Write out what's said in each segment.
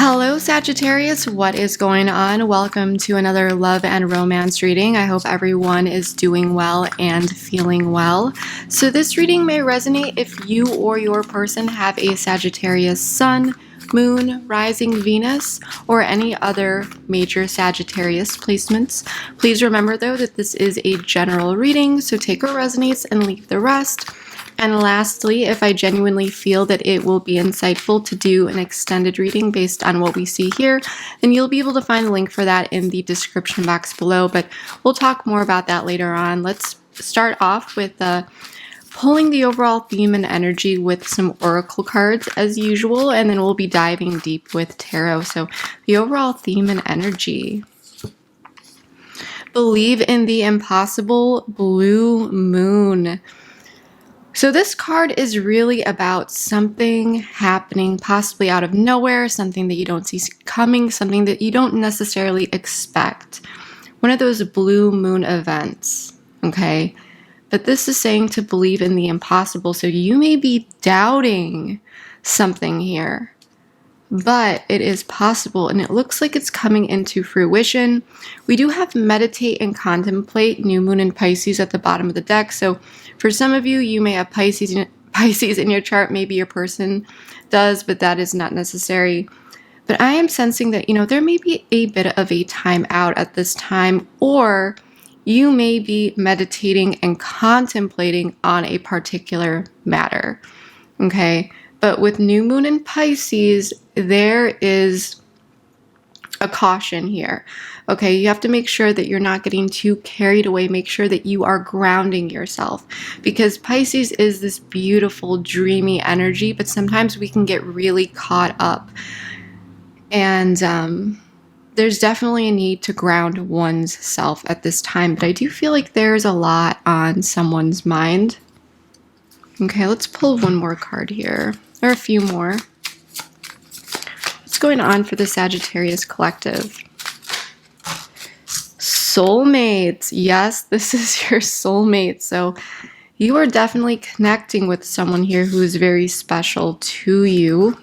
Hello Sagittarius, what is going on? Welcome to another love and romance reading. I hope everyone is doing well and feeling well. So this reading may resonate if you or your person have a Sagittarius sun, moon, rising Venus, or any other major Sagittarius placements. Please remember though that this is a general reading, so take what resonates and leave the rest. And lastly, if I genuinely feel that it will be insightful to do an extended reading based on what we see here, then you'll be able to find the link for that in the description box below, but we'll talk more about that later on. Let's start off with pulling the overall theme and energy with some oracle cards as usual, and then we'll be diving deep with tarot. So the overall theme and energy. Believe in the impossible, blue moon. So this card is really about something happening possibly out of nowhere, something that you don't see coming, something that you don't necessarily expect. One of those blue moon events, okay? But this is saying to believe in the impossible. So you may be doubting something here, but it is possible and it looks like it's coming into fruition. We do have meditate and contemplate, new moon in Pisces at the bottom of the deck. So for some of you, you may have Pisces in your chart. Maybe your person does, but that is not necessary. But I am sensing that, there may be a bit of a time out at this time, or you may be meditating and contemplating on a particular matter, okay? But with new moon in Pisces, there is a caution here. Okay, you have to make sure that you're not getting too carried away. Make sure that you are grounding yourself, because Pisces is this beautiful, dreamy energy, but sometimes we can get really caught up. And there's definitely a need to ground one's self at this time, but I do feel like there's a lot on someone's mind. Okay, let's pull one more card here, or a few more. What's going on for the Sagittarius collective? Soulmates. Yes, this is your soulmate. So you are definitely connecting with someone here who is very special to you.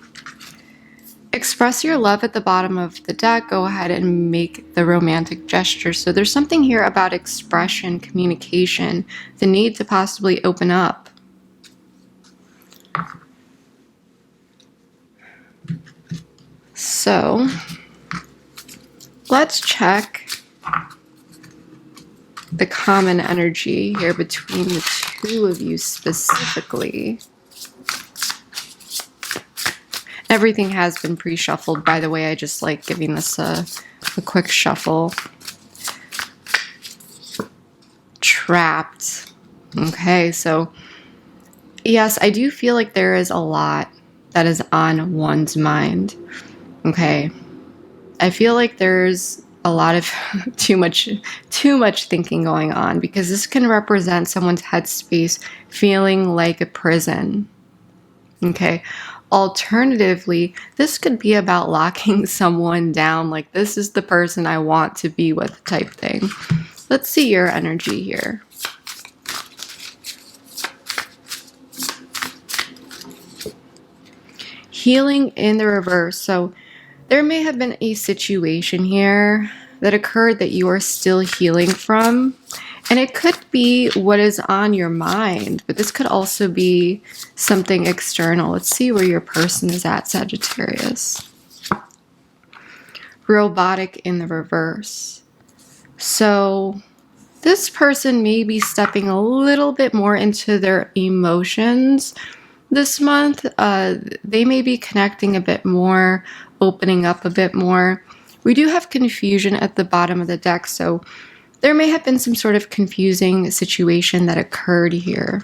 Express your love at the bottom of the deck. Go ahead and make the romantic gesture. So there's something here about expression, communication, the need to possibly open up. So let's check the common energy here between the two of you specifically. Everything has been pre-shuffled, by the way. I just like giving this a quick shuffle. Trapped. Okay, so yes, I do feel like there is a lot that is on one's mind. Okay, I feel like there's a lot of too much thinking going on, because this can represent someone's headspace feeling like a prison. Okay, alternatively, this could be about locking someone down, like this is the person I want to be with type thing. Let's see your energy here. Healing in the reverse. So there may have been a situation here that occurred that you are still healing from, and it could be what is on your mind, but this could also be something external. Let's see where your person is at, Sagittarius. Robotic in the reverse. So this person may be stepping a little bit more into their emotions this month. They may be connecting a bit more, opening up a bit more. We do have confusion at the bottom of the deck, so there may have been some sort of confusing situation that occurred here.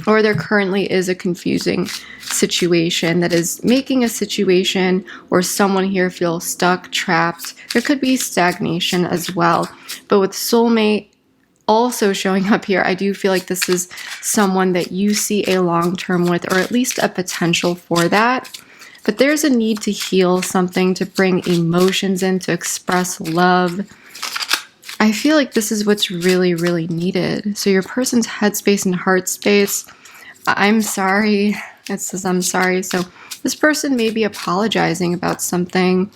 Or there currently is a confusing situation that is making a situation or someone here feel stuck, trapped. There could be stagnation as well. But with soulmate also showing up here, I do feel like this is someone that you see a long-term with, or at least a potential for that. But there's a need to heal something, to bring emotions in, to express love. I feel like this is what's really, really needed. So your person's headspace and heart space, I'm sorry. It says I'm sorry. So this person may be apologizing about something.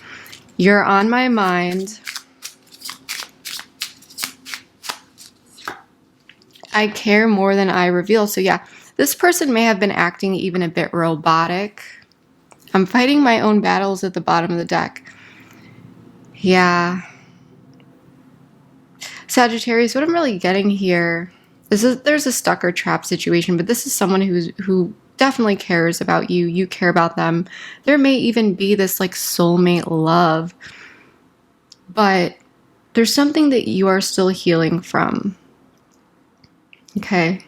You're on my mind. I care more than I reveal. So yeah, this person may have been acting even a bit robotic. I'm fighting my own battles at the bottom of the deck. Yeah. Sagittarius, what I'm really getting here is that there's a stuck or trap situation, but this is someone who definitely cares about you. You care about them. There may even be this like soulmate love, but there's something that you are still healing from. Okay.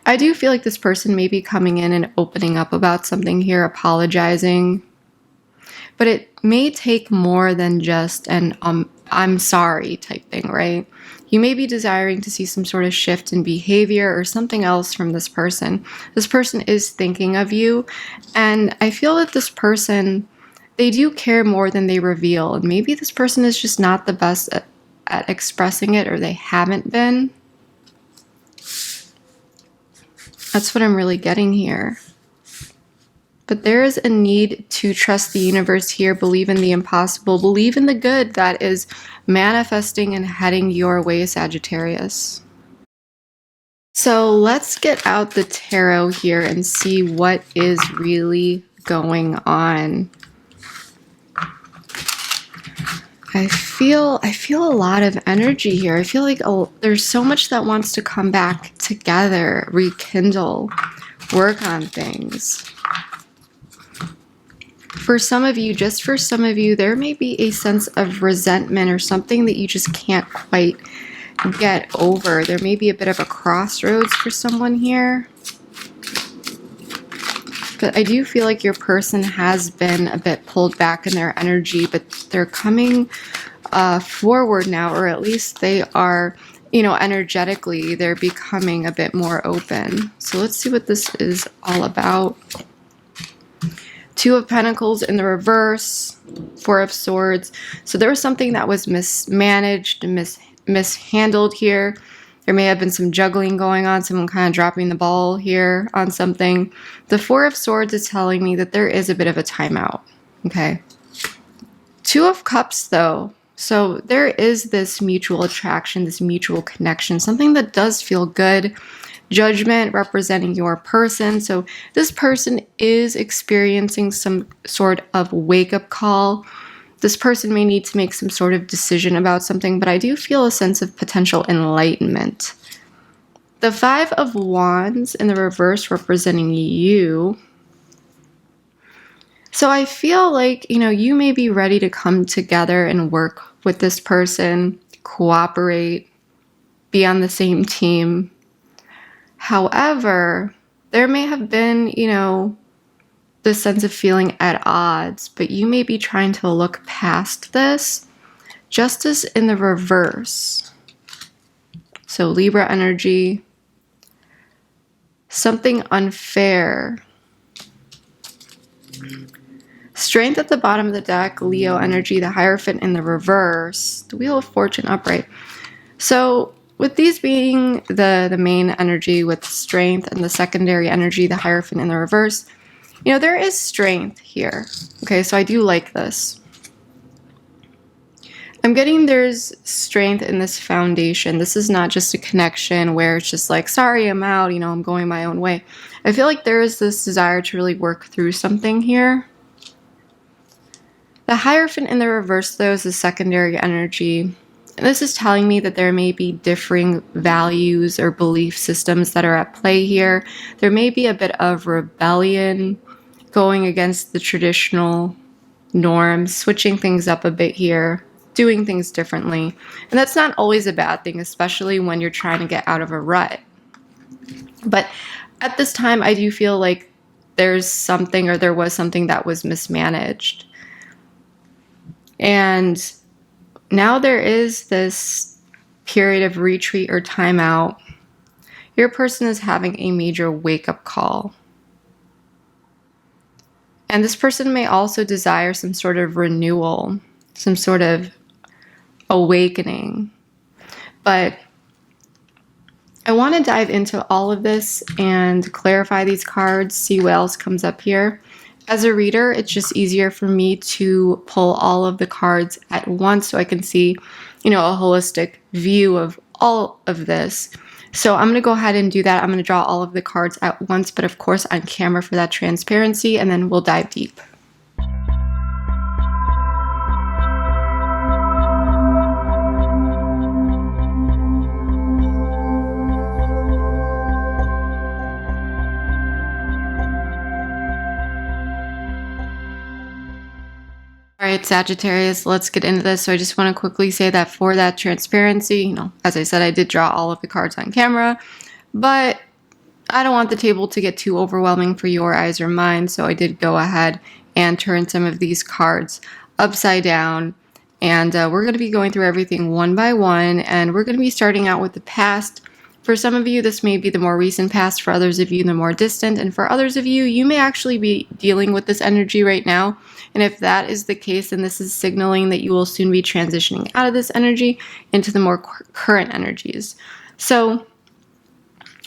I do feel like this person may be coming in and opening up about something here, apologizing. But it may take more than just an I'm sorry type thing, right? You may be desiring to see some sort of shift in behavior or something else from this person. This person is thinking of you, and I feel that this person, they do care more than they reveal. And maybe this person is just not the best at expressing it, or they haven't been. That's what I'm really getting here. But there is a need to trust the universe here, believe in the impossible, believe in the good that is manifesting and heading your way, Sagittarius. So let's get out the tarot here and see what is really going on. I feel a lot of energy here. I feel like there's so much that wants to come back together, rekindle, work on things. For some of you, just for some of you, there may be a sense of resentment or something that you just can't quite get over. There may be a bit of a crossroads for someone here. But I do feel like your person has been a bit pulled back in their energy, but they're coming forward now, or at least they are, energetically, they're becoming a bit more open. So let's see what this is all about. Two of Pentacles in the reverse, Four of Swords. So there was something that was mismanaged and mishandled here. There may have been some juggling going on, someone kind of dropping the ball here on something. The Four of Swords is telling me that there is a bit of a timeout. Okay. Two of Cups, though. So there is this mutual attraction, this mutual connection, something that does feel good. Judgment representing your person. So this person is experiencing some sort of wake-up call. This person may need to make some sort of decision about something, but I do feel a sense of potential enlightenment. The Five of Wands in the reverse representing you. So I feel like, you may be ready to come together and work with this person, cooperate, be on the same team. However, there may have been, this sense of feeling at odds, but you may be trying to look past this. Justice in the reverse. So Libra energy. Something unfair. Strength at the bottom of the deck. Leo energy, the Hierophant in the reverse. The Wheel of Fortune upright. So with these being the main energy with strength and the secondary energy, the Hierophant in the reverse, there is strength here. Okay, so I do like this. I'm getting there's strength in this foundation. This is not just a connection where it's just like, sorry, I'm out, I'm going my own way. I feel like there is this desire to really work through something here. The Hierophant in the reverse, though, is the secondary energy. And this is telling me that there may be differing values or belief systems that are at play here. There may be a bit of rebellion going against the traditional norms, switching things up a bit here, doing things differently. And that's not always a bad thing, especially when you're trying to get out of a rut. But at this time, I do feel like there's something, or there was something that was mismanaged. And now there is this period of retreat or timeout. Your person is having a major wake-up call. And this person may also desire some sort of renewal, some sort of awakening. But I want to dive into all of this and clarify these cards, see what else comes up here. As a reader, it's just easier for me to pull all of the cards at once so I can see, a holistic view of all of this. So I'm going to go ahead and do that. I'm going to draw all of the cards at once, but of course on camera for that transparency, and then we'll dive deep. All right, Sagittarius, let's get into this. So I just want to quickly say that for that transparency, as I said, I did draw all of the cards on camera, but I don't want the table to get too overwhelming for your eyes or mine. So I did go ahead and turn some of these cards upside down. And we're going to be going through everything one by one. And we're going to be starting out with the past. For some of you, this may be the more recent past. For others of you, the more distant. And for others of you, you may actually be dealing with this energy right now. And if that is the case, then this is signaling that you will soon be transitioning out of this energy into the more current energies. So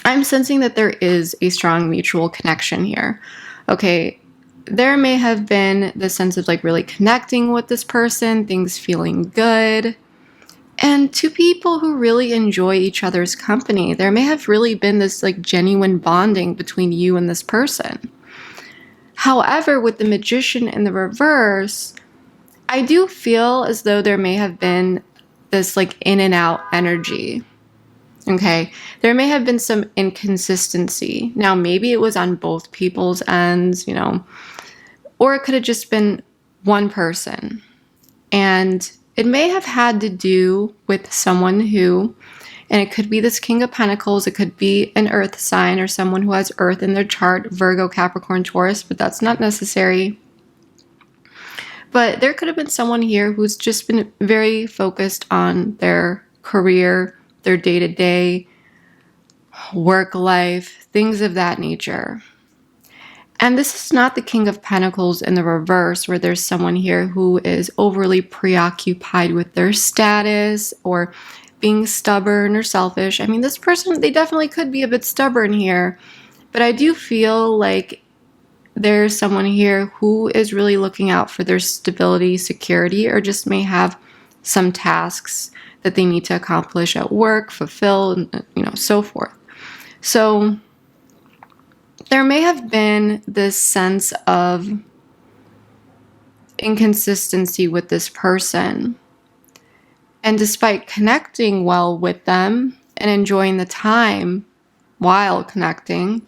I'm sensing that there is a strong mutual connection here. Okay, there may have been the sense of really connecting with this person, things feeling good. And two people who really enjoy each other's company. There may have really been this genuine bonding between you and this person. However, with the Magician in the reverse, I do feel as though there may have been this in and out energy. Okay, there may have been some inconsistency. Now, maybe it was on both people's ends, or it could have just been one person. And it may have had to do with someone who, and it could be this King of Pentacles, it could be an earth sign or someone who has earth in their chart, Virgo, Capricorn, Taurus, but that's not necessary. But there could have been someone here who's just been very focused on their career, their day-to-day work life, things of that nature. And this is not the King of Pentacles in the reverse, where there's someone here who is overly preoccupied with their status or being stubborn or selfish. I mean, this person, they definitely could be a bit stubborn here, but I do feel like there's someone here who is really looking out for their stability, security, or just may have some tasks that they need to accomplish at work, fulfill, and so forth. So there may have been this sense of inconsistency with this person. And despite connecting well with them and enjoying the time while connecting,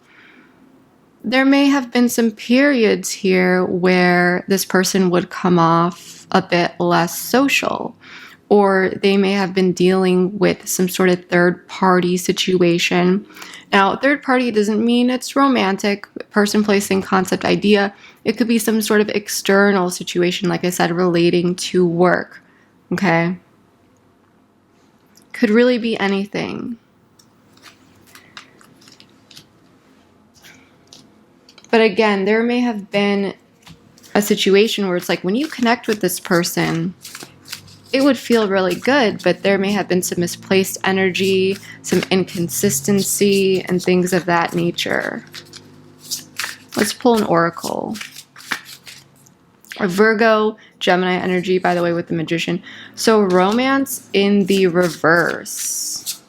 there may have been some periods here where this person would come off a bit less social, or they may have been dealing with some sort of third-party situation. Now, third party doesn't mean it's romantic, person, place, thing, concept, idea. It could be some sort of external situation, like I said, relating to work, okay? Could really be anything. But again, there may have been a situation where it's when you connect with this person, it would feel really good, but there may have been some misplaced energy, some inconsistency, and things of that nature. Let's pull an oracle. A Virgo, Gemini energy, by the way, with the Magician. So romance in the reverse.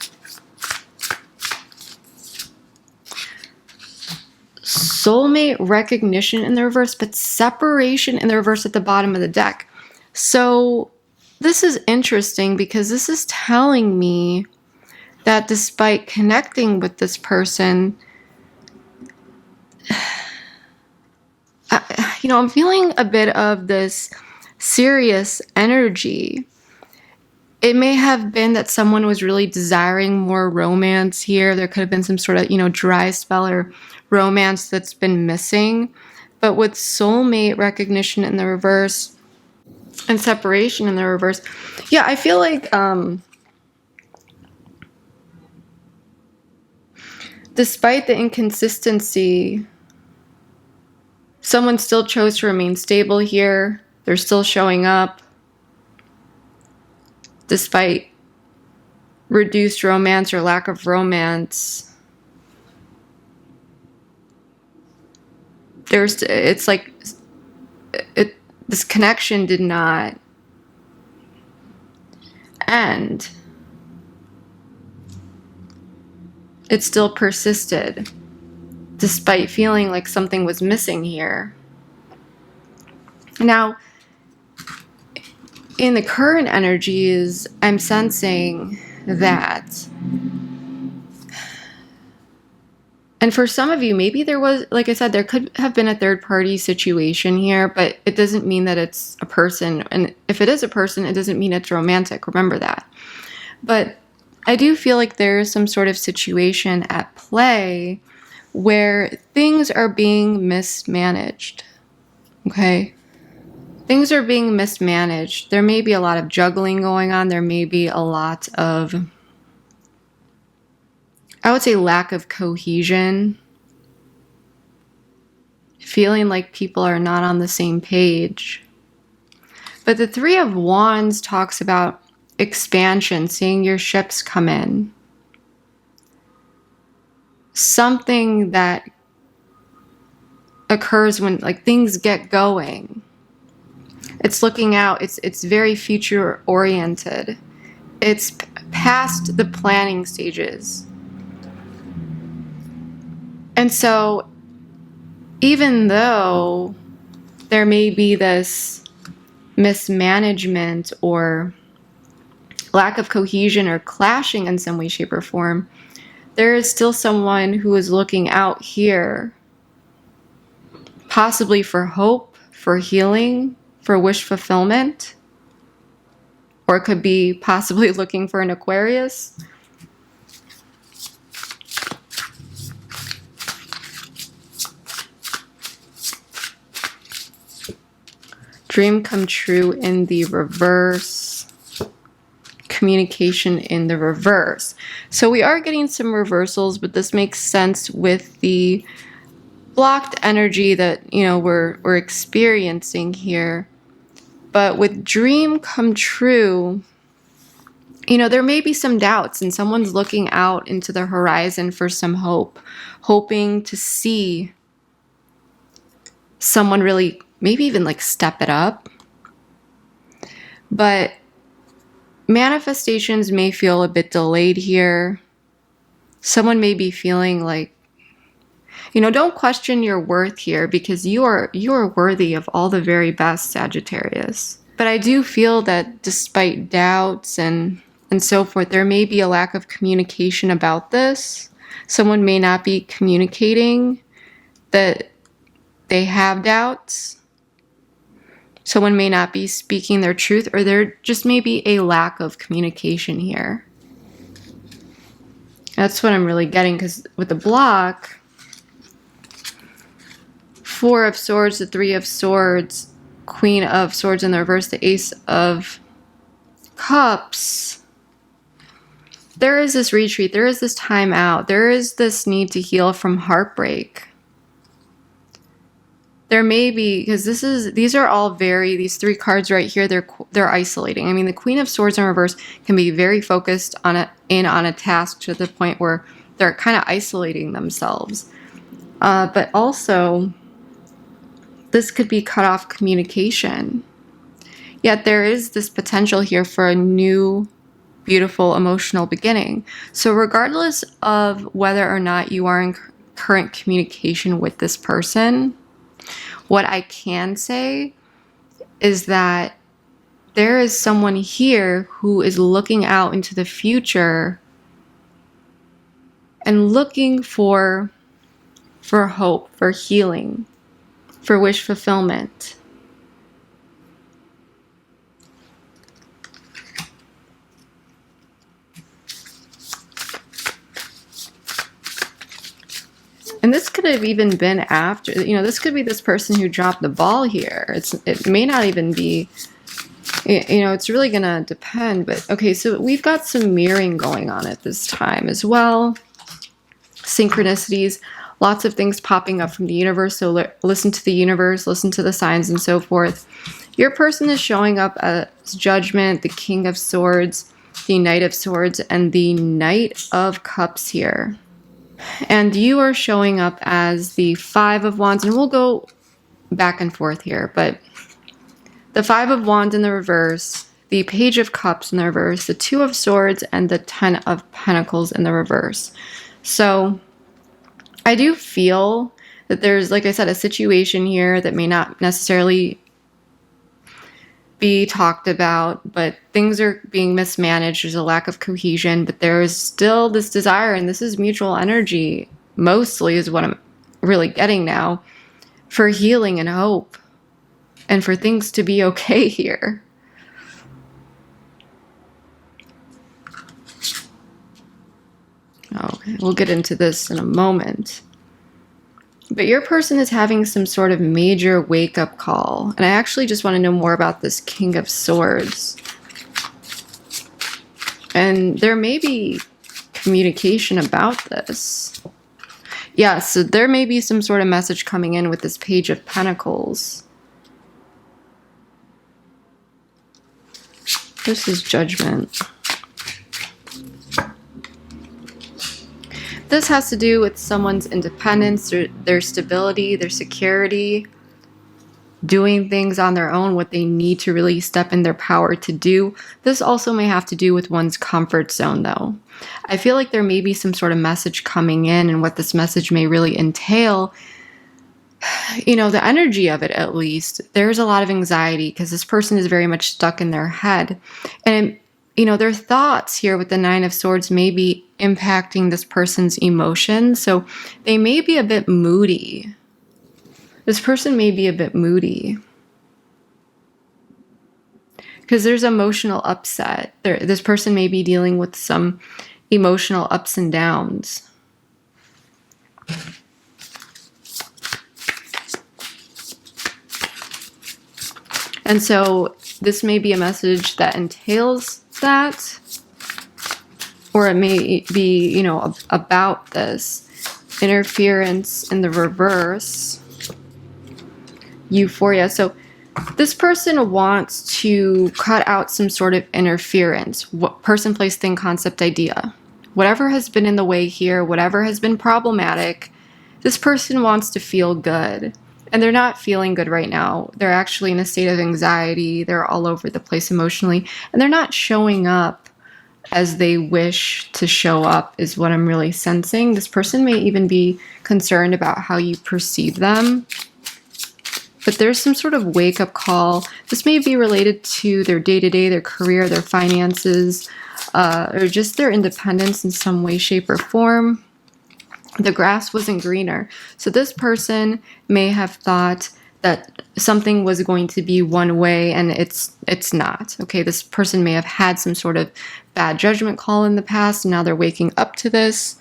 Soulmate recognition in the reverse, but separation in the reverse at the bottom of the deck. So this is interesting because this is telling me that despite connecting with this person, I'm feeling a bit of this serious energy. It may have been that someone was really desiring more romance here. There could have been some sort of, dry spell or romance that's been missing. But with soulmate recognition in the reverse, and separation in the reverse. Yeah, I feel like despite the inconsistency, someone still chose to remain stable here. They're still showing up despite reduced romance or lack of romance. It's like this connection did not end. It still persisted, despite feeling like something was missing here. Now, in the current energies, I'm sensing that. And for some of you, maybe there was, like I said, there could have been a third-party situation here, but it doesn't mean that it's a person. And if it is a person, it doesn't mean it's romantic. Remember that. But I do feel like there is some sort of situation at play where things are being mismanaged. Okay? Things are being mismanaged. There may be a lot of juggling going on. There may be a lot of, I would say, lack of cohesion. Feeling like people are not on the same page. But the Three of Wands talks about expansion, seeing your ships come in. Something that occurs when like things get going. It's looking out. It's very future oriented. It's past the planning stages. And so even though there may be this mismanagement or lack of cohesion or clashing in some way, shape, or form, there is still someone who is looking out here, possibly for hope, for healing, for wish fulfillment, or it could be possibly looking for an Aquarius. Dream come true in the reverse. Communication in the reverse. So we are getting some reversals, but this makes sense with the blocked energy that, you know, we're experiencing here. But with dream come true, you know, there may be some doubts and someone's looking out into the horizon for some hope, hoping to see someone really, maybe even like step it up. But manifestations may feel a bit delayed here. Someone may be feeling like, you know, don't question your worth here because you are worthy of all the very best, Sagittarius. But I do feel that despite doubts and so forth, there may be a lack of communication about this. Someone may not be communicating that they have doubts. Someone may not be speaking their truth, or there just may be a lack of communication here. That's what I'm really getting, because with the block, Four of Swords, the Three of Swords, Queen of Swords in the reverse, the Ace of Cups, there is this retreat, there is this time out, there is this need to heal from heartbreak. There may be, because these are all these three cards right here, they're isolating. I mean, the Queen of Swords in reverse can be very focused on a task to the point where they're kind of isolating themselves. But also, this could be cut off communication. Yet there is this potential here for a new, beautiful, emotional beginning. So regardless of whether or not you are in current communication with this person, what I can say is that there is someone here who is looking out into the future and looking for hope, for healing, for wish fulfillment. And this could have even been after, you know, this could be this person who dropped the ball here. It may not even be, you know, it's really going to depend. But okay, so we've got some mirroring going on at this time as well. Synchronicities, lots of things popping up from the universe. So listen to the universe, listen to the signs and so forth. Your person is showing up as Judgment, the King of Swords. the Knight of Swords and the Knight of Cups here. And you are showing up as the Five of Wands, and we'll go back and forth here, but the Five of Wands in the reverse, the Page of Cups in the reverse, the Two of Swords, and the Ten of Pentacles in the reverse. So I do feel that there's, like I said, a situation here that may not necessarily be talked about, but things are being mismanaged. There's a lack of cohesion, but there is still this desire, and this is mutual energy, mostly is what I'm really getting now, for healing and hope, and for things to be okay here. Okay, we'll get into this in a moment. But your person is having some sort of major wake-up call. And I actually just want to know more about this King of Swords. And there may be communication about this. Yeah, so there may be some sort of message coming in with this Page of Pentacles. This is Judgment. This has to do with someone's independence, their stability, their security, doing things on their own, what they need to really step in their power to do. This also may have to do with one's comfort zone, though. I feel like there may be some sort of message coming in, and what this message may really entail, you know, the energy of it at least. There's a lot of anxiety because this person is very much stuck in their head. And you know, their thoughts here with the Nine of Swords may be impacting this person's emotions. So they may be a bit moody. This person may be a bit moody. Because there's emotional upset. This person may be dealing with some emotional ups and downs. And so this may be a message that entails that, or it may be, you know, about this interference in the reverse, euphoria. So this person wants to cut out some sort of interference. What person, place, thing, concept, idea, whatever has been in the way here, whatever has been problematic, this person wants to feel good. And they're not feeling good right now. They're actually in a state of anxiety. They're all over the place emotionally. And they're not showing up as they wish to show up, is what I'm really sensing. This person may even be concerned about how you perceive them. But there's some sort of wake-up call. This may be related to their day-to-day, their career, their finances, or just their independence in some way, shape, or form. The grass wasn't greener. So this person may have thought that something was going to be one way, and it's not. Okay, this person may have had some sort of bad judgment call in the past, and now they're waking up to this.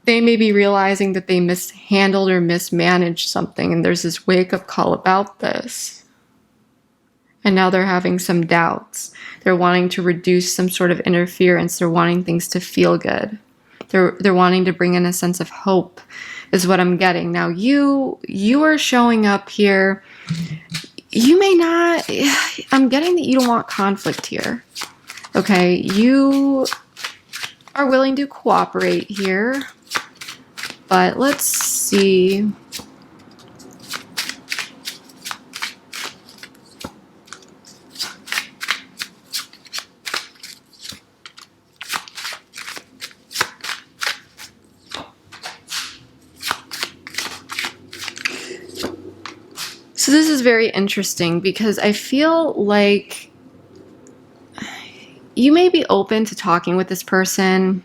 They may be realizing that they mishandled or mismanaged something, and there's this wake-up call about this. And now they're having some doubts. They're wanting to reduce some sort of interference. They're wanting things to feel good. They're wanting to bring in a sense of hope, is what I'm getting. Now, you are showing up here. You may not, I'm getting that you don't want conflict here. Okay, you are willing to cooperate here. But let's see. So this is very interesting because I feel like you may be open to talking with this person,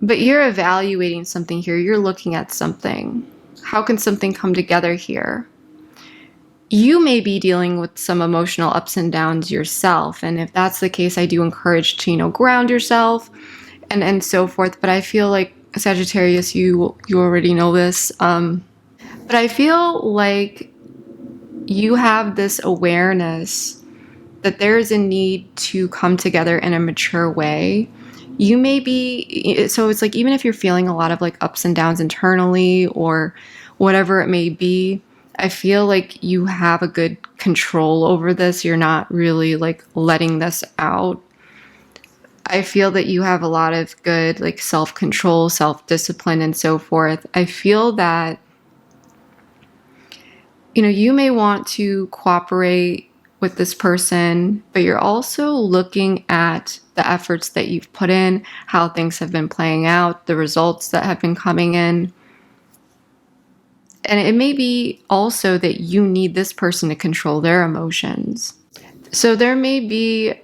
but you're evaluating something here. You're looking at something. How can something come together here? You may be dealing with some emotional ups and downs yourself. And if that's the case, I do encourage to, ground yourself and so forth. But I feel like, Sagittarius, you already know this. But I feel like you have this awareness that there is a need to come together in a mature way. You may be, so it's like, even if you're feeling a lot of like ups and downs internally or whatever it may be, I feel like you have a good control over this. You're not really like letting this out. I feel that you have a lot of good like self-control, self-discipline, and so forth. I feel that, you know, you may want to cooperate with this person, but you're also looking at the efforts that you've put in, how things have been playing out, the results that have been coming in. And it may be also that you need this person to control their emotions. So there may be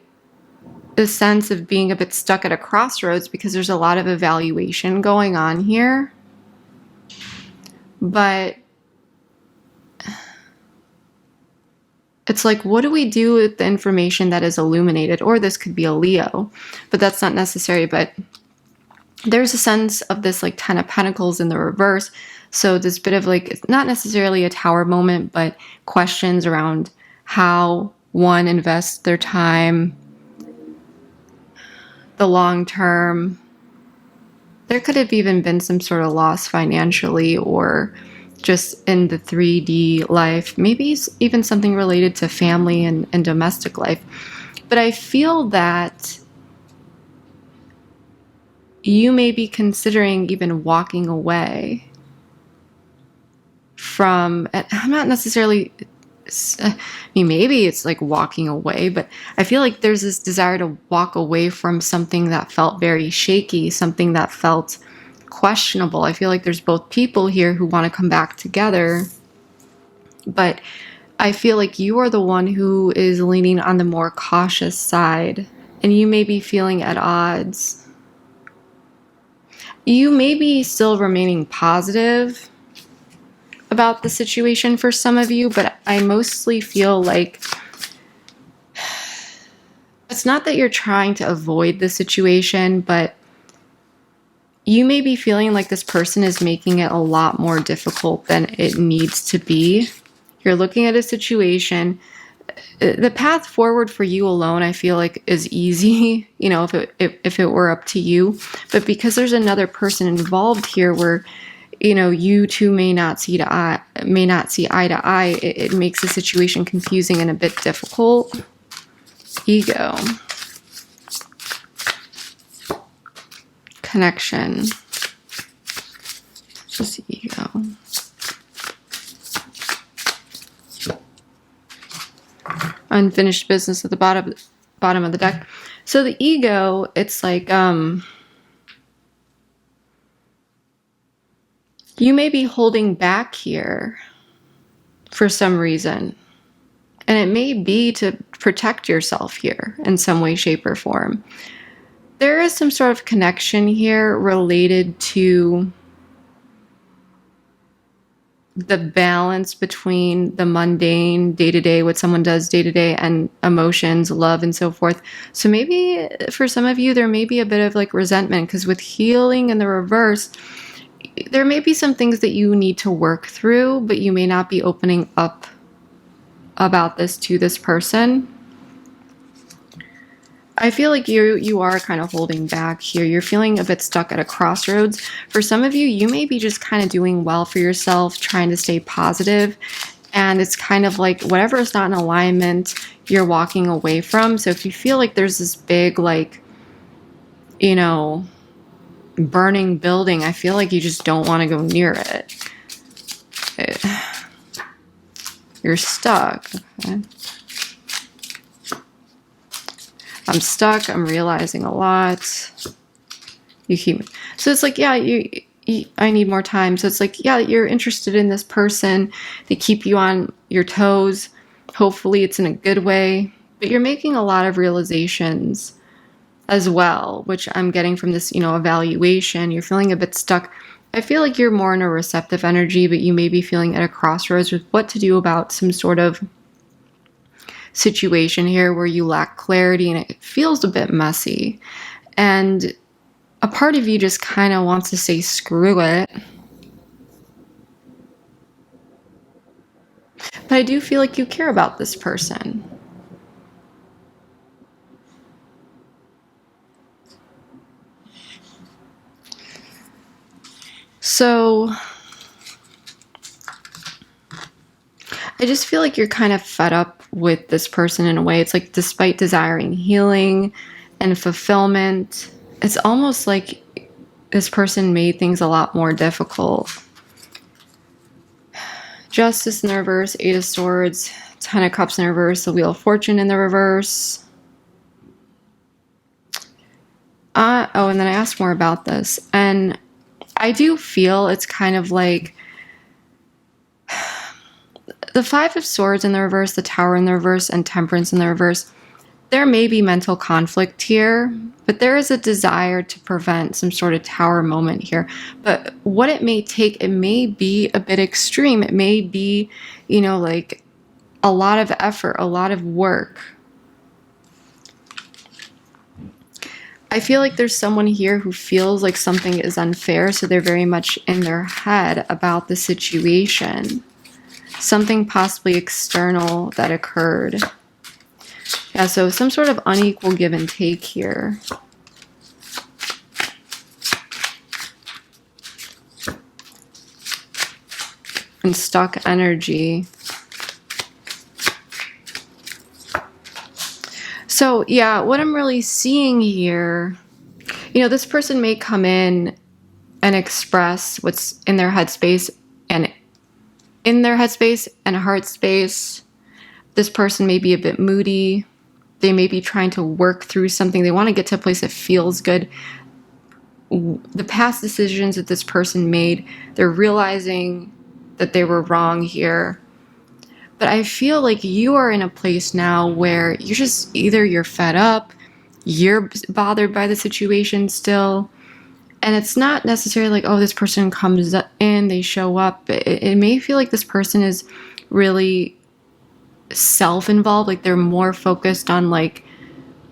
the sense of being a bit stuck at a crossroads because there's a lot of evaluation going on here. But it's like, what do we do with the information that is illuminated? Or this could be a Leo, but that's not necessary. But there's a sense of this like 10 of Pentacles in the reverse. So this bit of like, it's not necessarily a tower moment, but questions around how one invests their time, the long term. There could have even been some sort of loss financially or just in the 3D life, maybe even something related to family and domestic life. But I feel that you may be considering even walking away from, I'm not necessarily, I mean, maybe it's like walking away, but I feel like there's this desire to walk away from something that felt very shaky, something that felt questionable. I feel like there's both people here who want to come back together, but I feel like you are the one who is leaning on the more cautious side, and you may be feeling at odds. You may be still remaining positive about the situation for some of you, but I mostly feel like it's not that you're trying to avoid the situation, but you may be feeling like this person is making it a lot more difficult than it needs to be. You're looking at a situation. The path forward for you alone, I feel like, is easy, you know, if it were up to you. But because there's another person involved here where, you know, you two may not see eye to eye, it makes the situation confusing and a bit difficult. Ego. Connection. Just ego. Unfinished business at the bottom of the deck. So the ego, it's like you may be holding back here for some reason. And it may be to protect yourself here in some way, shape, or form. There is some sort of connection here related to the balance between the mundane day-to-day, what someone does day-to-day, and emotions, love, and so forth. So maybe for some of you, there may be a bit of like resentment, because with healing in the reverse, there may be some things that you need to work through, but you may not be opening up about this to this person. I feel like you are kind of holding back here. You're feeling a bit stuck at a crossroads. For some of you, you may be just kind of doing well for yourself, trying to stay positive, and it's kind of like whatever is not in alignment, you're walking away from. So if you feel like there's this big, like, you know, burning building, I feel like you just don't want to go near it. You're stuck. Okay. I'm stuck. I'm realizing a lot. You keep. So it's like, yeah, I need more time. So it's like, yeah, you're interested in this person. They keep you on your toes. Hopefully it's in a good way. But you're making a lot of realizations as well, which I'm getting from this, you know, evaluation. You're feeling a bit stuck. I feel like you're more in a receptive energy, but you may be feeling at a crossroads with what to do about some sort of situation here where you lack clarity and it feels a bit messy. And a part of you just kind of wants to say, screw it. But I do feel like you care about this person. So I just feel like you're kind of fed up with this person in a way. It's like, despite desiring healing and fulfillment, it's almost like this person made things a lot more difficult. Justice in the reverse, Eight of Swords, Ten of Cups in reverse, the Wheel of Fortune in the reverse. Oh, and then I asked more about this. And I do feel it's kind of like the Five of Swords in the reverse, the Tower in the reverse, and Temperance in the reverse. There may be mental conflict here, but there is a desire to prevent some sort of Tower moment here. But what it may take, it may be a bit extreme. It may be, you know, like a lot of effort, a lot of work. I feel like there's someone here who feels like something is unfair, so they're very much in their head about the situation. Something possibly external that occurred. Yeah, so some sort of unequal give and take here. And stuck energy. So yeah, what I'm really seeing here, you know, this person may come in and express what's in their headspace and heart space. This person may be a bit moody. They may be trying to work through something. They want to get to a place that feels good. The past decisions that this person made, they're realizing that they were wrong here. But I feel like you are in a place now where you're just, either you're fed up, you're bothered by the situation still, and it's not necessarily like, oh, this person comes in, they show up. It may feel like this person is really self-involved, like they're more focused on like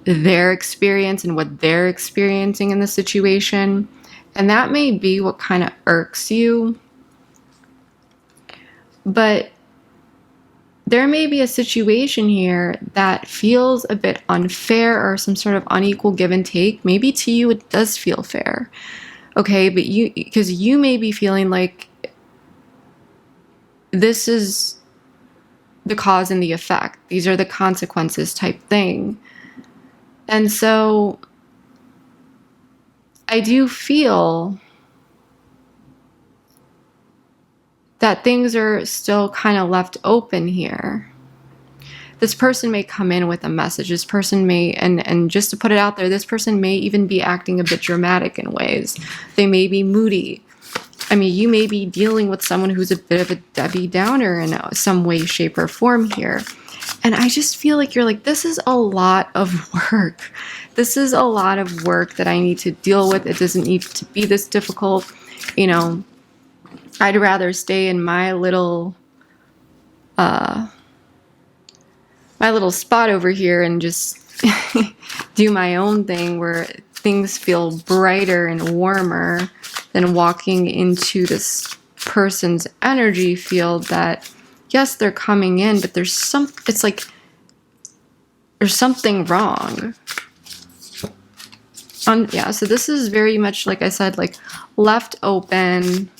their experience and what they're experiencing in the situation. And that may be what kind of irks you. But there may be a situation here that feels a bit unfair or some sort of unequal give and take. Maybe to you it does feel fair. Okay, but because you may be feeling like this is the cause and the effect. These are the consequences type thing. And so I do feel that things are still kind of left open here. This person may come in with a message. This person may, and just to put it out there, this person may even be acting a bit dramatic in ways. They may be moody. I mean, you may be dealing with someone who's a bit of a Debbie Downer in some way, shape, or form here. And I just feel like you're like, this is a lot of work. This is a lot of work that I need to deal with. It doesn't need to be this difficult. You know, I'd rather stay in my little spot over here and just do my own thing where things feel brighter and warmer than walking into this person's energy field that, yes, they're coming in, but it's like there's something wrong. Yeah, so this is very much, like I said, like left open.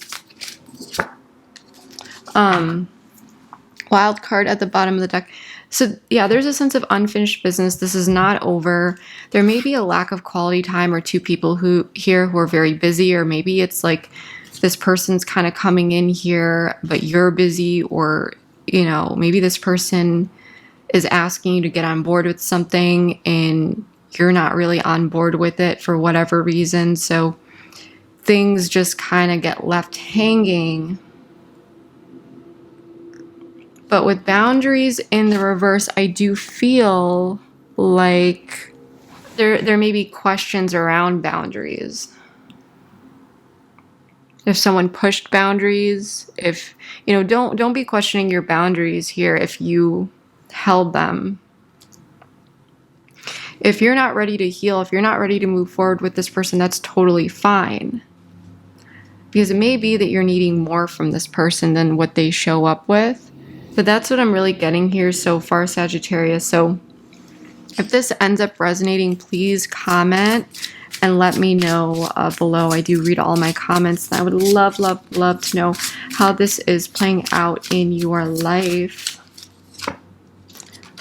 Wild card at the bottom of the deck. So yeah, there's a sense of unfinished business. This is not over. There may be a lack of quality time or two people who are very busy, or maybe it's like this person's kind of coming in here, but you're busy, or, you know, maybe this person is asking you to get on board with something and you're not really on board with it for whatever reason. So things just kind of get left hanging. But with boundaries in the reverse, I do feel like there may be questions around boundaries. If someone pushed boundaries, if, you know, don't be questioning your boundaries here if you held them. If you're not ready to heal, if you're not ready to move forward with this person, that's totally fine. Because it may be that you're needing more from this person than what they show up with. But that's what I'm really getting here so far, Sagittarius. So if this ends up resonating, please comment. and let me know below. I do read all my comments, and I would love, love, love to know how this is playing out in your life.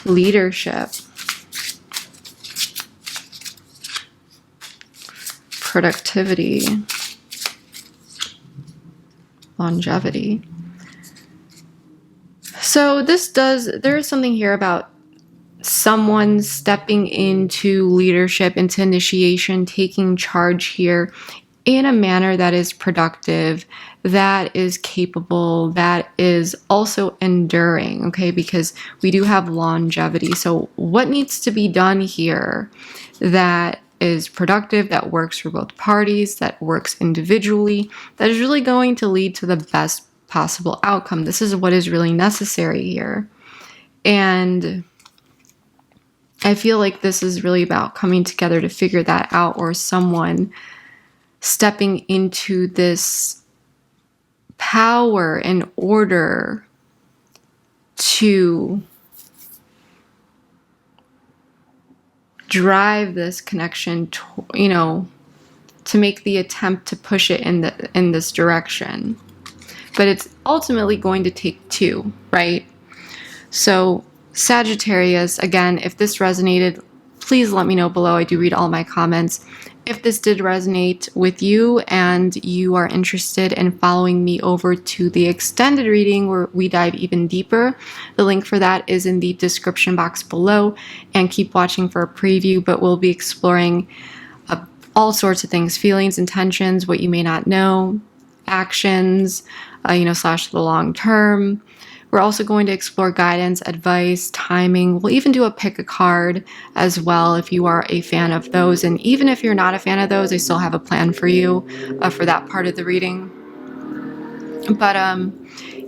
Leadership, productivity, longevity. So there is something here about someone stepping into leadership, into initiation, taking charge here in a manner that is productive, that is capable, that is also enduring, okay? Because we do have longevity. So what needs to be done here that is productive, that works for both parties, that works individually, that is really going to lead to the best possible outcome? This is what is really necessary here. And I feel like this is really about coming together to figure that out, or someone stepping into this power in order to drive this connection, to make the attempt to push it in this direction. But it's ultimately going to take two, right? So Sagittarius, again, if this resonated, please let me know below. I do read all my comments. If this did resonate with you and you are interested in following me over to the extended reading where we dive even deeper, the link for that is in the description box below, and keep watching for a preview. But we'll be exploring all sorts of things: feelings, intentions, what you may not know, actions, slash the long term. We're also going to explore guidance, advice, timing. We'll even do a pick a card as well if you are a fan of those. And even if you're not a fan of those, I still have a plan for you for that part of the reading. But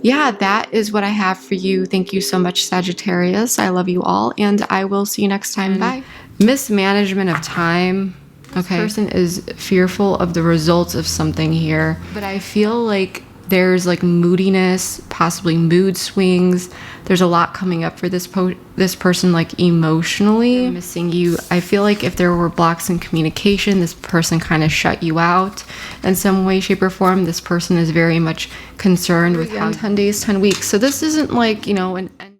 yeah, that is what I have for you. Thank you so much, Sagittarius. I love you all, and I will see you next time. Bye. Mismanagement of time. Okay. This person is fearful of the results of something here, but I feel like there's like moodiness, possibly mood swings. There's a lot coming up for this person, like emotionally. They're missing you. I feel like if there were blocks in communication, this person kind of shut you out in some way, shape, or form. This person is very much concerned with how 10 days, 10 weeks. So this isn't like, an